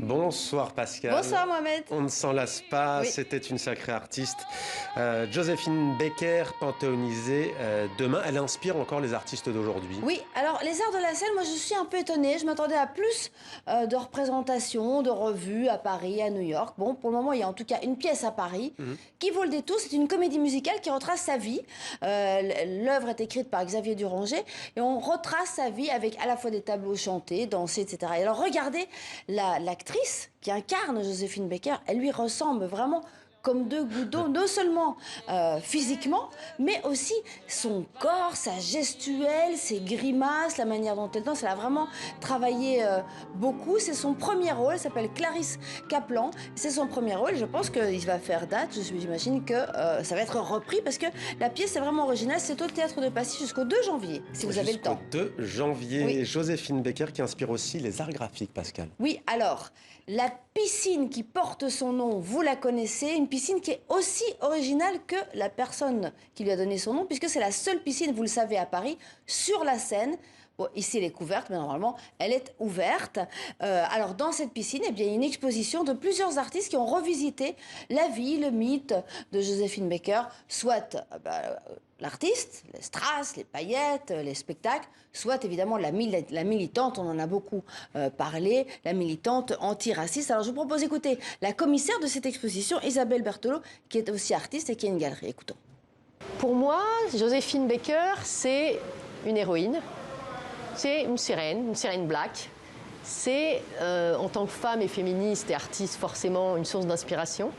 Bonsoir Pascal. Bonsoir Mohamed. On ne s'en lasse pas, Oui. c'était une sacrée artiste. Joséphine Baker, panthéonisée demain, elle inspire encore les artistes d'aujourd'hui. Oui, alors les arts de la scène, moi je suis un peu étonnée. Je m'attendais à plus de représentations, de revues à Paris, à New York. Bon, pour le moment, il y a en tout cas une pièce à Paris qui vaut le détour. C'est une comédie musicale qui retrace sa vie. L'œuvre est écrite par Xavier Duranger et on retrace sa vie avec à la fois des tableaux chantés, dansés, etc. Et alors regardez l'actrice qui incarne Joséphine Baker, elle lui ressemble vraiment comme deux gouttes d'eau, non seulement physiquement, mais aussi son corps, sa gestuelle, ses grimaces, la manière dont elle danse. Elle a vraiment travaillé beaucoup. C'est son premier rôle, elle s'appelle Clarisse Kaplan. C'est son premier rôle, je pense qu'il va faire date. J'imagine que ça va être repris parce que la pièce est vraiment originale. C'est au Théâtre de Passy jusqu'au 2 janvier, si vous avez le temps. Jusqu'au 2 janvier. Oui. Joséphine Baker qui inspire aussi les arts graphiques, Pascal. Oui, alors, la piscine qui porte son nom, vous la connaissez, une piscine qui est aussi originale que la personne qui lui a donné son nom, puisque c'est la seule piscine, vous le savez, à Paris, sur la Seine. Bon, ici, elle est couverte, mais normalement, elle est ouverte. Alors, dans cette piscine, eh bien, il y a une exposition de plusieurs artistes qui ont revisité la vie, le mythe de Joséphine Baker, soit l'artiste, les strass, les paillettes, les spectacles, soit évidemment la militante, on en a beaucoup parlé, la militante antiraciste. Alors, je vous propose d'écouter la commissaire de cette exposition, Isabelle Berthelot, qui est aussi artiste et qui a une galerie. Écoutons. Pour moi, Joséphine Baker, c'est une héroïne. C'est une sirène black. C'est, en tant que femme et féministe et artiste, forcément une source d'inspiration.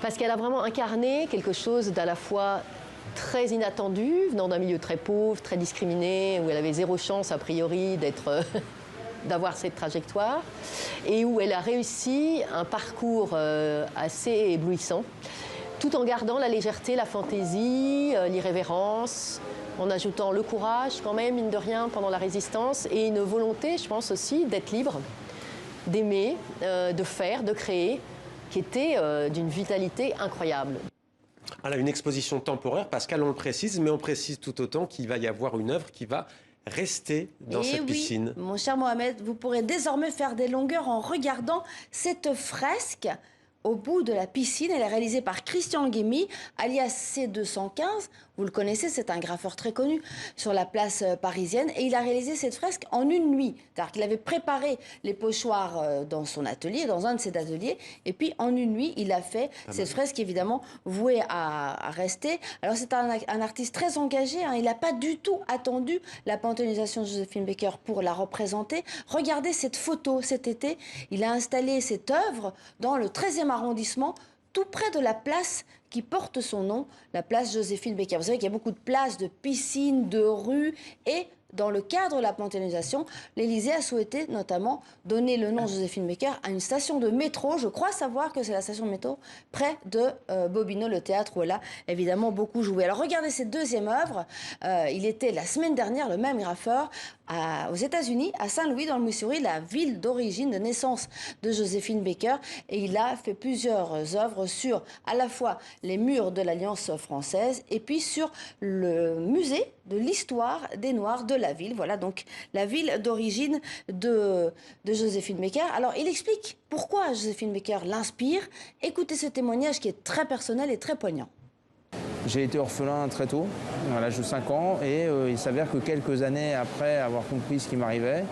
Parce qu'elle a vraiment incarné quelque chose d'à la fois très inattendu, venant d'un milieu très pauvre, très discriminé, où elle avait zéro chance, a priori, d'avoir cette trajectoire, et où elle a réussi un parcours assez éblouissant, tout en gardant la légèreté, la fantaisie, l'irrévérence, en ajoutant le courage quand même, mine de rien, pendant la résistance, et une volonté, je pense aussi, d'être libre, d'aimer, de faire, de créer, qui était d'une vitalité incroyable. Alors, une exposition temporaire, Pascal, on le précise, mais on précise tout autant qu'il va y avoir une œuvre qui va rester dans cette piscine. Mon cher Mohamed, vous pourrez désormais faire des longueurs en regardant cette fresque au bout de la piscine. Elle est réalisée par Christian Guémy, alias C215. Vous le connaissez, c'est un graffeur très connu sur la place parisienne. Et il a réalisé cette fresque en une nuit. C'est-à-dire qu'il avait préparé les pochoirs dans son atelier, dans un de ses ateliers. Et puis, en une nuit, il a fait cette fresque, évidemment, vouée à rester. Alors, c'est un artiste très engagé. Hein. Il n'a pas du tout attendu la panthéonisation de Joséphine Baker pour la représenter. Regardez cette photo cet été. Il a installé cette œuvre dans le 13e arrondissement, tout près de la place qui porte son nom, la place Joséphine Baker. Vous savez qu'il y a beaucoup de places, de piscines, de rues, et dans le cadre de la panthéonisation, l'Élysée a souhaité notamment donner le nom Joséphine Baker à une station de métro. Je crois savoir que c'est la station de métro près de Bobino, le théâtre où elle a évidemment beaucoup joué. Alors regardez cette deuxième œuvre. Il était la semaine dernière le même graffeur aux États-Unis, à Saint-Louis dans le Missouri, la ville d'origine, de naissance de Joséphine Baker. Et il a fait plusieurs œuvres sur à la fois les murs de l'Alliance française et puis sur le musée de l'histoire des Noirs de la ville. Voilà donc la ville d'origine de Joséphine Baker. Alors il explique pourquoi Joséphine Baker l'inspire. Écoutez ce témoignage qui est très personnel et très poignant. J'ai été orphelin très tôt, à l'âge de 5 ans, et il s'avère que quelques années après avoir compris ce qui m'arrivait,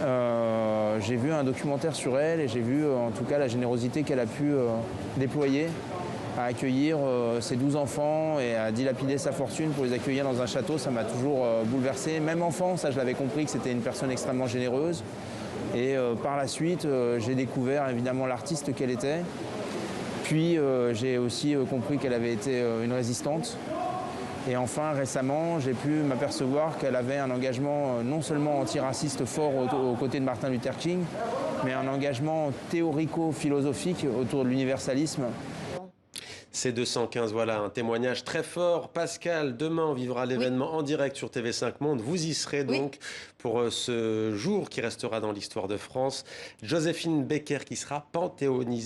j'ai vu un documentaire sur elle et j'ai vu en tout cas la générosité qu'elle a pu déployer à accueillir ses 12 enfants et à dilapider sa fortune pour les accueillir dans un château. Ça m'a toujours bouleversé. Même enfant, ça je l'avais compris que c'était une personne extrêmement généreuse. Et par la suite, j'ai découvert évidemment l'artiste qu'elle était. Puis j'ai aussi compris qu'elle avait été une résistante. Et enfin, récemment, j'ai pu m'apercevoir qu'elle avait un engagement non seulement antiraciste fort aux côtés de Martin Luther King, mais un engagement théorico-philosophique autour de l'universalisme. C215, voilà, un témoignage très fort. Pascal, demain, on vivra l'événement en direct sur TV5 Monde. Vous y serez donc pour ce jour qui restera dans l'histoire de France. Joséphine Baker qui sera panthéonisée.